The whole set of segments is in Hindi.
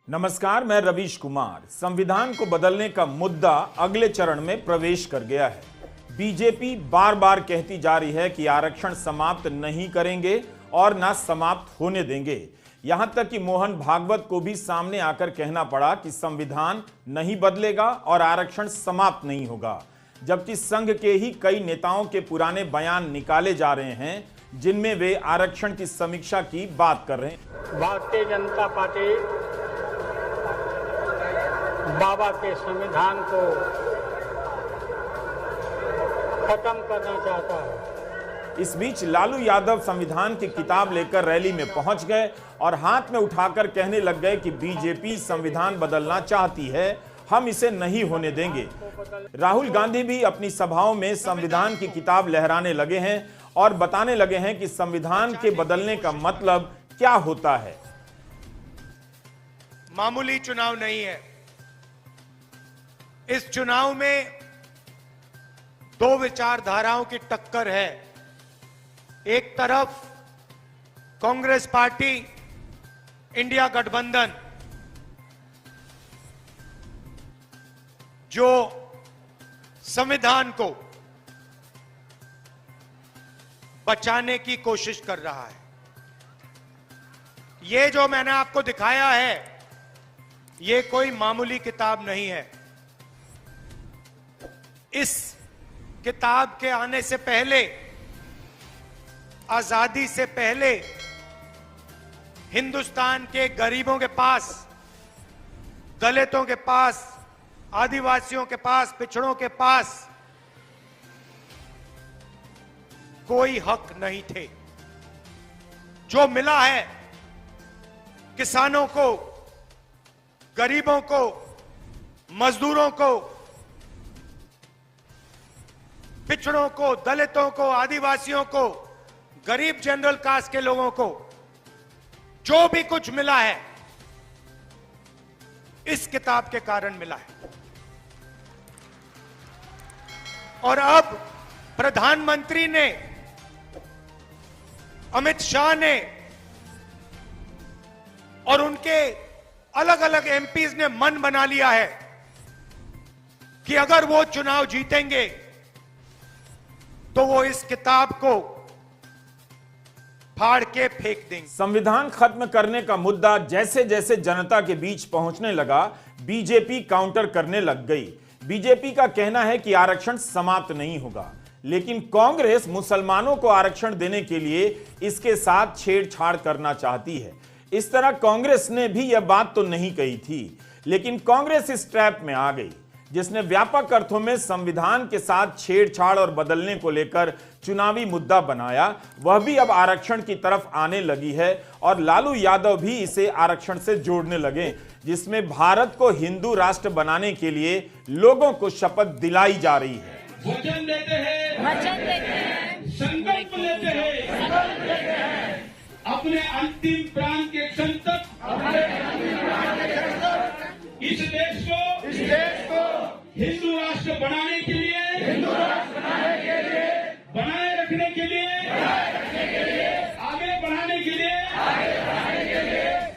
नमस्कार, मैं रवीश कुमार। संविधान को बदलने का मुद्दा अगले चरण में प्रवेश कर गया है। बीजेपी बार बार कहती जा रही है कि आरक्षण समाप्त नहीं करेंगे और ना समाप्त होने देंगे। यहां तक कि मोहन भागवत को भी सामने आकर कहना पड़ा कि संविधान नहीं बदलेगा और आरक्षण समाप्त नहीं होगा, जबकि संघ के ही कई नेताओं के पुराने बयान निकाले जा रहे हैं जिनमें वे आरक्षण की समीक्षा की बात कर रहे हैं। भारतीय जनता पार्टी बाबा के संविधान को खत्म करना चाहता है। इस बीच लालू यादव संविधान की किताब लेकर रैली में पहुंच गए और हाथ में उठाकर कहने लग गए कि बीजेपी संविधान बदलना चाहती है, हम इसे नहीं होने देंगे। राहुल गांधी भी अपनी सभाओं में संविधान की किताब लहराने लगे हैं और बताने लगे हैं कि संविधान के बदलने का मतलब क्या होता है। मामूली चुनाव नहीं है। इस चुनाव में दो विचारधाराओं की टक्कर है। एक तरफ कांग्रेस पार्टी, इंडिया गठबंधन, जो संविधान को बचाने की कोशिश कर रहा है। ये जो मैंने आपको दिखाया है, ये कोई मामूली किताब नहीं है। इस किताब के आने से पहले, आजादी से पहले, हिंदुस्तान के गरीबों के पास, दलितों के पास, आदिवासियों के पास, पिछड़ों के पास कोई हक नहीं थे। जो मिला है किसानों को, गरीबों को, मजदूरों को, पिछड़ों को, दलितों को, आदिवासियों को, गरीब जनरल कास्ट के लोगों को, जो भी कुछ मिला है इस किताब के कारण मिला है। और अब प्रधानमंत्री ने, अमित शाह ने और उनके अलग अलग एमपीज ने मन बना लिया है कि अगर वो चुनाव जीतेंगे तो वो इस किताब को फाड़ के फेंक देंगे। संविधान खत्म करने का मुद्दा जैसे जैसे जनता के बीच पहुंचने लगा, बीजेपी काउंटर करने लग गई। बीजेपी का कहना है कि आरक्षण समाप्त नहीं होगा, लेकिन कांग्रेस मुसलमानों को आरक्षण देने के लिए इसके साथ छेड़छाड़ करना चाहती है। इस तरह कांग्रेस ने भी यह बात तो नहीं कही थी, लेकिन कांग्रेस इस ट्रैप में आ गई जिसने व्यापक अर्थों में संविधान के साथ छेड़छाड़ और बदलने को लेकर चुनावी मुद्दा बनाया। वह भी अब आरक्षण की तरफ आने लगी है और लालू यादव भी इसे आरक्षण से जोड़ने लगे, जिसमें भारत को हिंदू राष्ट्र बनाने के लिए लोगों को शपथ दिलाई जा रही है। वचन देते हैं, संकल्प लेते हैं, अपने अंतिम प्राण के क्षण तक इस देश को हिंदू राष्ट्र बनाने के लिए, बनाए रखने के लिए, आगे बढ़ाने के लिए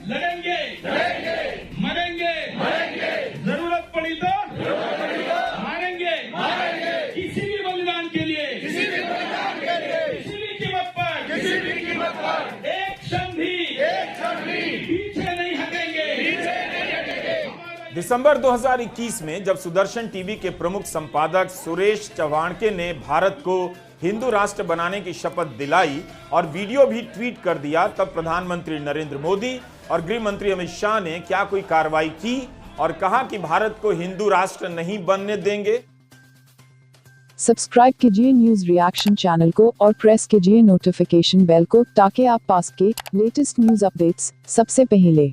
लड़ेंगे, मरेंगे, जरूरत पड़ी तो मारेंगे, किसी भी बलिदान के लिए, किसी भी कीमत पर एक क्षण भी पीछे नहीं हटेंगे। दिसंबर 2021 में जब सुदर्शन टीवी के प्रमुख संपादक सुरेश चव्हाणके ने भारत को हिंदू राष्ट्र बनाने की शपथ दिलाई और वीडियो भी ट्वीट कर दिया, तब प्रधानमंत्री नरेंद्र मोदी और गृह मंत्री अमित शाह ने क्या कोई कार्रवाई की और कहा कि भारत को हिंदू राष्ट्र नहीं बनने देंगे। सब्सक्राइब कीजिए न्यूज रिएक्शन चैनल को और प्रेस कीजिए नोटिफिकेशन बेल को ताकि आप पास के लेटेस्ट न्यूज अपडेट्स सबसे पहले